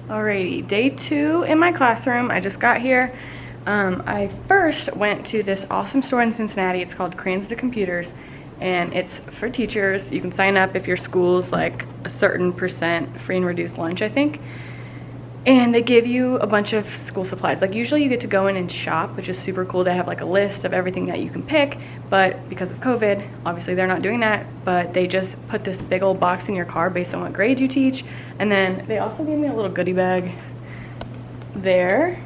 Alrighty, day 2 in my classroom. I just got here. I first went to this awesome store in Cincinnati. It's called Crayons to Computers, and it's for teachers. You can sign up if your school's like a certain % free and reduced lunch, I think. And they give you a bunch of school supplies. Like usually you get to go in and shop, which is super cool. They have like a list of everything that you can pick, but because of COVID, obviously they're not doing that, but they just put this big old box in your car based on what grade you teach. And then they also gave me a little goodie bag there,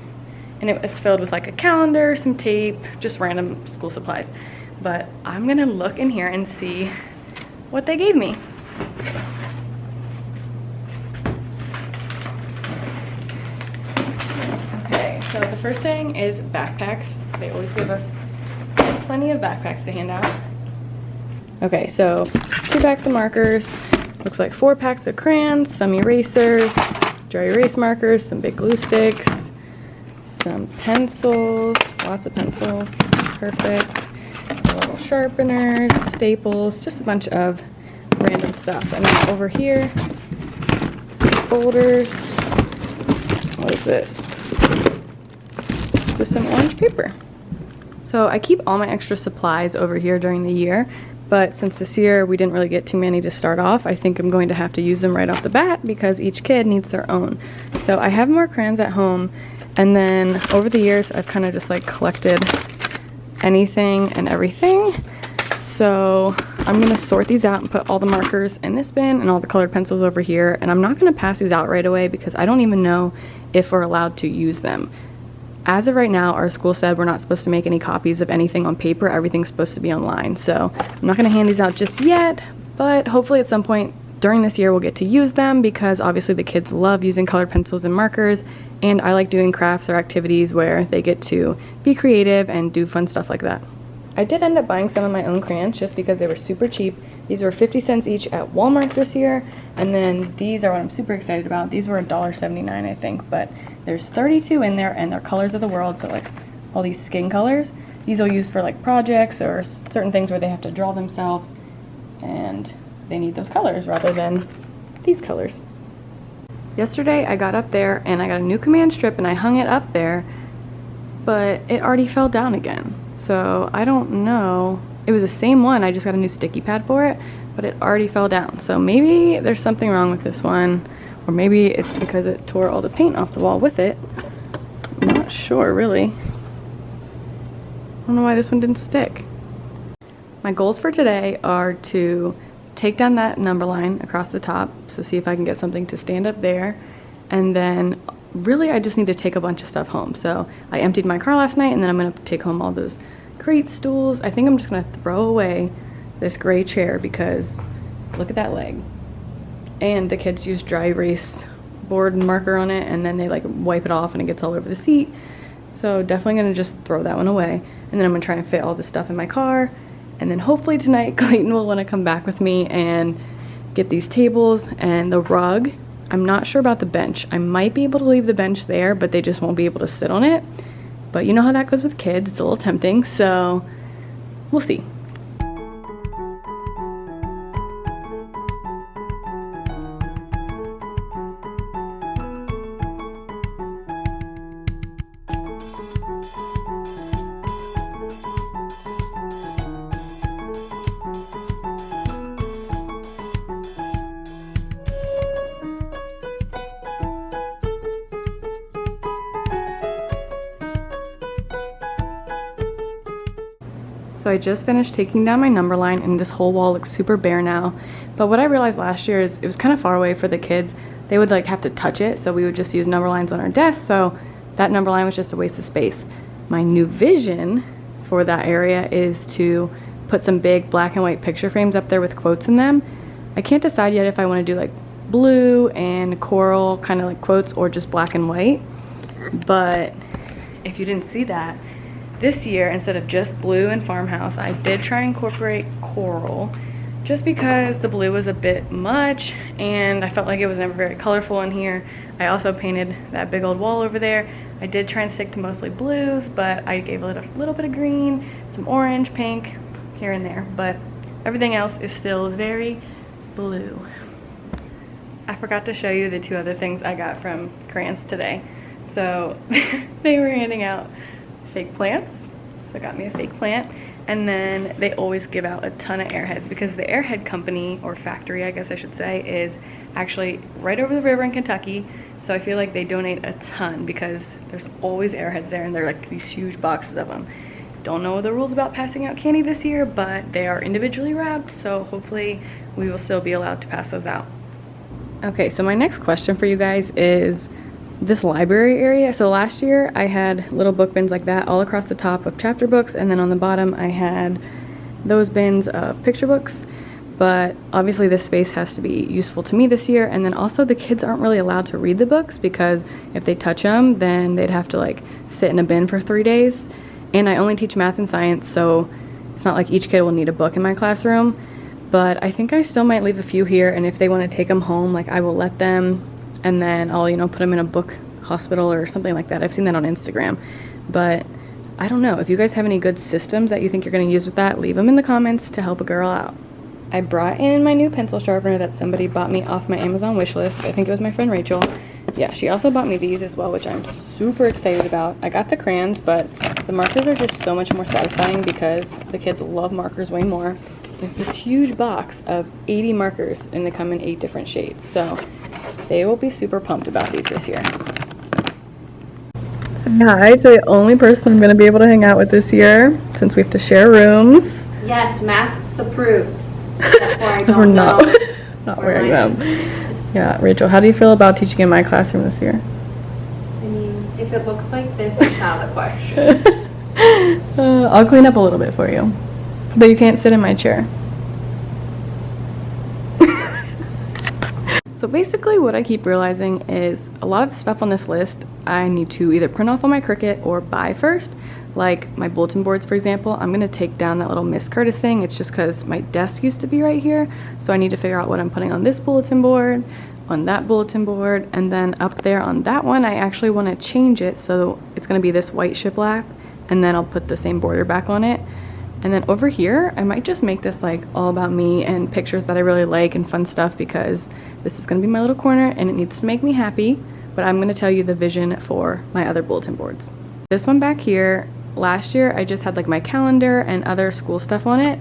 and it was filled with like a calendar, some tape, just random school supplies. But I'm gonna look in here and see what they gave me. So the first thing is backpacks. They always give us plenty of backpacks to hand out. Okay, so 2 packs of markers, looks like 4 packs of crayons, some erasers, dry erase markers, some big glue sticks, some pencils, lots of pencils, perfect, some little sharpeners, staples, just a bunch of random stuff. And then over here, some folders. What is this? With some orange paper. So I keep all my extra supplies over here during the year, but since this year we didn't really get too many to start off, I think I'm going to have to use them right off the bat because each kid needs their own. So I have more crayons at home, and then over the years I've kind of just like collected anything and everything. So I'm gonna sort these out and put all the markers in this bin and all the colored pencils over here, and I'm not gonna pass these out right away because I don't even know if we're allowed to use them. As of right now, our school said we're not supposed to make any copies of anything on paper. Everything's supposed to be online. So I'm not going to hand these out just yet, but hopefully at some point during this year we'll get to use them because obviously the kids love using colored pencils and markers, and I like doing crafts or activities where they get to be creative and do fun stuff like that. I did end up buying some of my own crayons just because they were super cheap. These were 50 cents each at Walmart this year, and then these are what I'm super excited about. These were $1.79, I think, but there's 32 in there, and they're colors of the world, so like all these skin colors. These I'll use for like projects or certain things where they have to draw themselves, and they need those colors rather than these colors. Yesterday I got up there and I got a new command strip and I hung it up there, but it already fell down again. So I don't know. It was the same one, I just got a new sticky pad for it, but it already fell down. So maybe there's something wrong with this one, or maybe it's because it tore all the paint off the wall with it. I'm not sure, really. I don't know why this one didn't stick. My goals for today are to take down that number line across the top, so see if I can get something to stand up there, and then really I just need to take a bunch of stuff home. So I emptied my car last night, and then I'm gonna take home all those great stools. I think I'm just gonna throw away this gray chair because look at that leg. And the kids use dry erase board and marker on it, and then they like wipe it off and it gets all over the seat. So definitely gonna just throw that one away. And then I'm gonna try and fit all this stuff in my car. And then hopefully tonight Clayton will wanna come back with me and get these tables and the rug. I'm not sure about the bench. I might be able to leave the bench there, but they just won't be able to sit on it. But you know how that goes with kids, it's a little tempting, so we'll see. So I just finished taking down my number line, and this whole wall looks super bare now. But what I realized last year is it was kind of far away for the kids. They would like have to touch it, so we would just use number lines on our desk, so that number line was just a waste of space. My new vision for that area is to put some big black and white picture frames up there with quotes in them. I can't decide yet if I want to do like blue and coral kind of like quotes or just black and white. But if you didn't see that, this year, instead of just blue and farmhouse, I did try and incorporate coral just because the blue was a bit much and I felt like it was never very colorful in here. I also painted that big old wall over there. I did try and stick to mostly blues, but I gave it a little bit of green, some orange, pink, here and there, but everything else is still very blue. I forgot to show you the 2 other things I got from crayons today. So they were handing out fake plants. So I got me a fake plant. And then they always give out a ton of airheads because the airhead company, or factory I guess I should say, is actually right over the river in Kentucky. So I feel like they donate a ton because there's always airheads there, and they're like these huge boxes of them. Don't know the rules about passing out candy this year, but they are individually wrapped, so hopefully we will still be allowed to pass those out. Okay, so my next question for you guys is this library area. So last year I had little book bins like that all across the top of chapter books, and then on the bottom I had those bins of picture books. But obviously this space has to be useful to me this year, and then also the kids aren't really allowed to read the books because if they touch them then they'd have to like sit in a bin for 3 days. And I only teach math and science, so it's not like each kid will need a book in my classroom. But I think I still might leave a few here, and if they want to take them home, like I will let them, and then I'll, you know, put them in a book hospital or something like that. I've seen that on Instagram. But I don't know. If you guys have any good systems that you think you're going to use with that, leave them in the comments to help a girl out. I brought in my new pencil sharpener that somebody bought me off my Amazon wish list. I think it was my friend Rachel. Yeah, she also bought me these as well, which I'm super excited about. I got the crayons, but the markers are just so much more satisfying because the kids love markers way more. It's this huge box of 80 markers, and they come in 8 different shades. So they will be super pumped about these this year. Say hi to the only person I'm going to be able to hang out with this year, since we have to share rooms. Yes, masks approved. Because we're not wearing them. Yeah, Rachel, how do you feel about teaching in my classroom this year? I mean, if it looks like this, it's out of the question. I'll clean up a little bit for you. But you can't sit in my chair. So basically what I keep realizing is a lot of the stuff on this list I need to either print off on my Cricut or buy first. Like my bulletin boards, for example. I'm going to take down that little Miss Curtis thing. It's just because my desk used to be right here. So I need to figure out what I'm putting on this bulletin board, on that bulletin board, and then up there on that one I actually want to change it so it's going to be this white shiplap, and then I'll put the same border back on it. And then over here, I might just make this like all about me and pictures that I really like and fun stuff, because this is gonna be my little corner and it needs to make me happy. But I'm gonna tell you the vision for my other bulletin boards. This one back here, last year I just had like my calendar and other school stuff on it.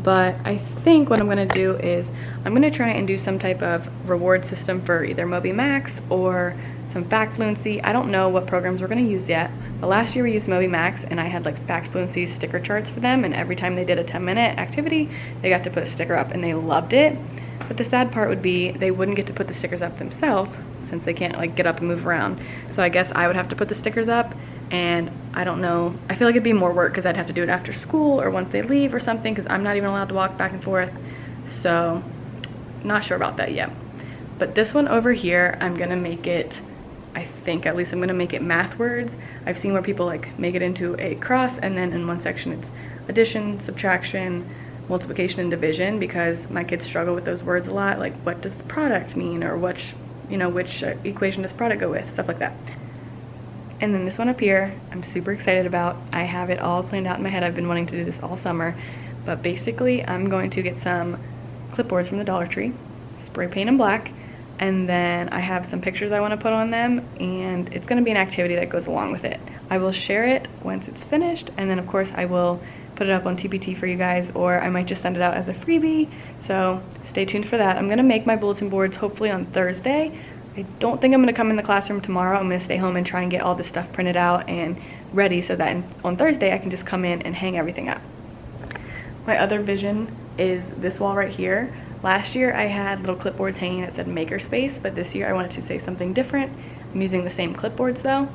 But I think what I'm gonna do is I'm gonna try and do some type of reward system for either Moby Max or some Fact Fluency. I don't know what programs we're gonna use yet, but last year we used Moby Max and I had like Fact Fluency sticker charts for them, and every time they did a 10-minute activity, they got to put a sticker up and they loved it. But the sad part would be they wouldn't get to put the stickers up themselves since they can't like get up and move around. So I guess I would have to put the stickers up, and I don't know. I feel like it'd be more work because I'd have to do it after school or once they leave or something, because I'm not even allowed to walk back and forth. So not sure about that yet. But this one over here, I'm gonna make it, I think at least I'm gonna make it math words. I've seen where people like make it into a cross, and then in one section it's addition, subtraction, multiplication, and division, because my kids struggle with those words a lot, like what does product mean, or which equation does product go with, stuff like that. And then this one up here, I'm super excited about. I have it all planned out in my head. I've been wanting to do this all summer, but basically I'm going to get some clipboards from the Dollar Tree, spray paint them black, and then I have some pictures I want to put on them, and it's going to be an activity that goes along with it. I will share it once it's finished, and then of course I will put it up on TPT for you guys, or I might just send it out as a freebie, so stay tuned for that. I'm going to make my bulletin boards hopefully on Thursday. I don't think I'm going to come in the classroom tomorrow. I'm going to stay home and try and get all this stuff printed out and ready so that on Thursday I can just come in and hang everything up. My other vision is this wall right here. Last year I had little clipboards hanging that said Makerspace, but this year I wanted to say something different. I'm using the same clipboards though.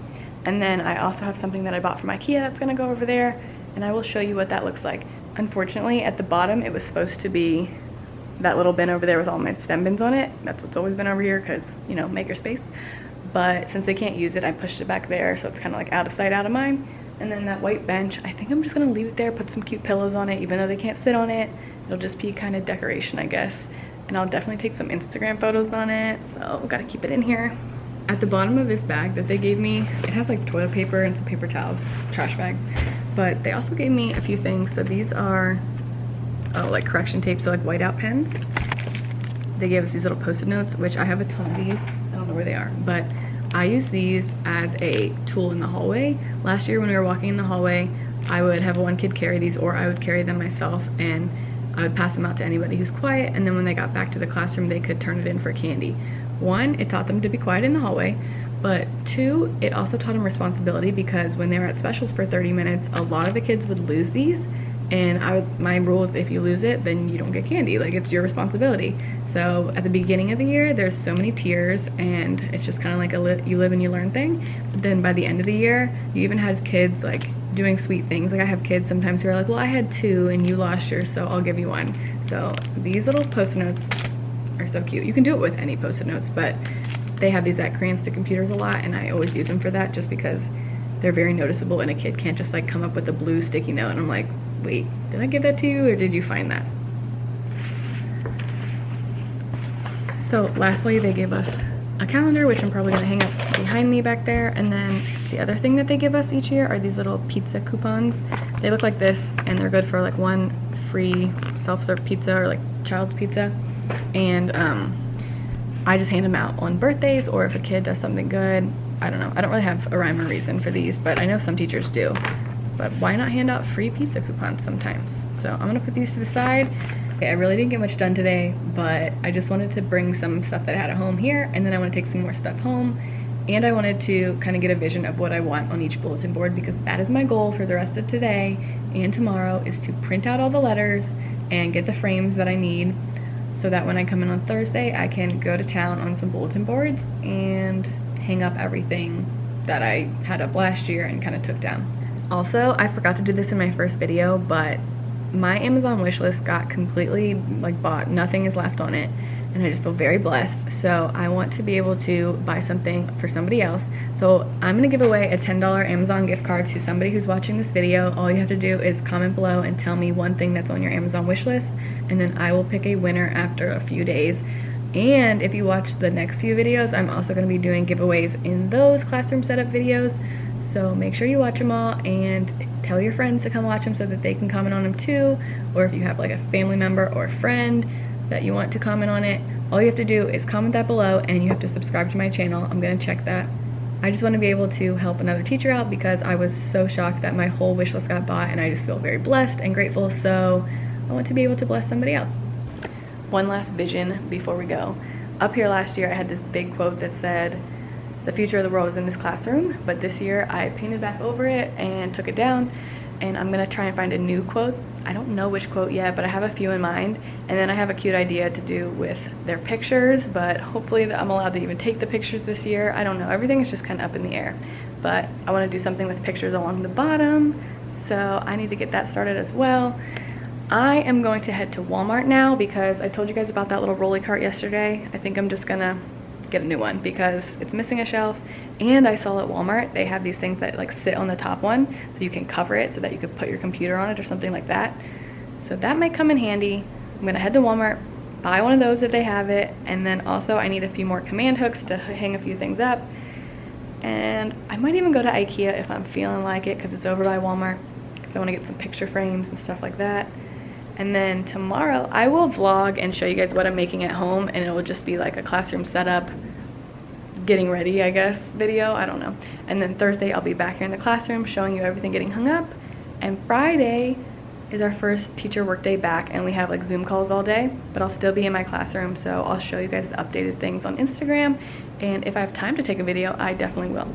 And then I also have something that I bought from IKEA that's going to go over there, and I will show you what that looks like. Unfortunately, at the bottom it was supposed to be that little bin over there with all my STEM bins on it. That's what's always been over here because, you know, Makerspace. But since they can't use it, I pushed it back there, so it's kind of like out of sight, out of mind. And then that white bench, I think I'm just going to leave it there, put some cute pillows on it, even though they can't sit on it. It'll just be kind of decoration, I guess. And I'll definitely take some Instagram photos on it, so I've got to keep it in here. At the bottom of this bag that they gave me, it has like toilet paper and some paper towels, trash bags. But they also gave me a few things. So these are like correction tape, so like whiteout pens. they gave us these little post-it notes, which I have a ton of these. I don't know where they are, but I use these as a tool in the hallway. Last year when we were walking in the hallway, I would have one kid carry these, or I would carry them myself, and I would pass them out to anybody who's quiet, and then when they got back to the classroom, they could turn it in for candy. One, it taught them to be quiet in the hallway, but two, it also taught them responsibility, because when they were at specials for 30 minutes, a lot of the kids would lose these, and my rule is if you lose it, then you don't get candy. Like, it's your responsibility. So at the beginning of the year, there's so many tiers, and it's just kind of like you live and you learn thing. But then by the end of the year, you even had kids like doing sweet things. Like, I have kids sometimes who are like, well, I had 2 and you lost yours, so I'll give you 1. So these little post-it notes are so cute. You can do it with any post-it notes, but they have these at crayons to computers a lot, and I always use them for that just because they're very noticeable, and a kid can't just like come up with a blue sticky note and I'm like, wait, did I give that to you or did you find that? So lastly, they gave us a calendar, which I'm probably gonna hang up behind me back there. And then the other thing that they give us each year are these little pizza coupons. They look like this, and they're good for like 1 free self-serve pizza or like child's pizza. And I just hand them out on birthdays, or if a kid does something good. I don't know. I don't really have a rhyme or reason for these, but I know some teachers do. But why not hand out free pizza coupons sometimes? So I'm gonna put these to the side. Okay, I really didn't get much done today, but I just wanted to bring some stuff that I had at home here, and then I want to take some more stuff home, and I wanted to kind of get a vision of what I want on each bulletin board, because that is my goal for the rest of today and tomorrow, is to print out all the letters and get the frames that I need, so that when I come in on Thursday, I can go to town on some bulletin boards and hang up everything that I had up last year and kind of took down. Also, I forgot to do this in my first video, but my Amazon wish list got completely like bought. Nothing is left on it, and I just feel very blessed. So I want to be able to buy something for somebody else. So I'm gonna give away a $10 Amazon gift card to somebody who's watching this video. All you have to do is comment below and tell me one thing that's on your Amazon wish list, and then I will pick a winner after a few days. And if you watch the next few videos, I'm also going to be doing giveaways in those classroom setup videos. So make sure you watch them all, and tell your friends to come watch them so that they can comment on them too. Or if you have like a family member or a friend that you want to comment on it, all you have to do is comment that below, and you have to subscribe to my channel. I'm going to check that. I just want to be able to help another teacher out, because I was so shocked that my whole wish list got bought, and I just feel very blessed and grateful. So I want to be able to bless somebody else. One last vision before we go. Up here last year I had this big quote that said, "The future of the world is in this classroom," but this year I painted back over it and took it down, and I'm gonna try and find a new quote. I don't know which quote yet, but I have a few in mind, and then I have a cute idea to do with their pictures, but hopefully I'm allowed to even take the pictures this year. I don't know, everything is just kind of up in the air, but I want to do something with pictures along the bottom, so I need to get that started as well. I am going to head to Walmart now, because I told you guys about that little rolly cart yesterday. I think I'm just gonna get a new one because it's missing a shelf, and I saw at Walmart they have these things that like sit on the top one, so you can cover it so that you could put your computer on it or something like that. So that might come in handy. I'm gonna head to Walmart, buy one of those if they have it, and then also I need a few more command hooks to hang a few things up, and I might even go to IKEA if I'm feeling like it, because it's over by Walmart, because I want to get some picture frames and stuff like that. And then tomorrow I will vlog and show you guys what I'm making at home, and it will just be like a classroom setup, getting ready, I guess, video. I don't know. And then Thursday I'll be back here in the classroom showing you everything getting hung up. And Friday is our first teacher workday back, and we have like Zoom calls all day, but I'll still be in my classroom, so I'll show you guys the updated things on Instagram. And if I have time to take a video, I definitely will.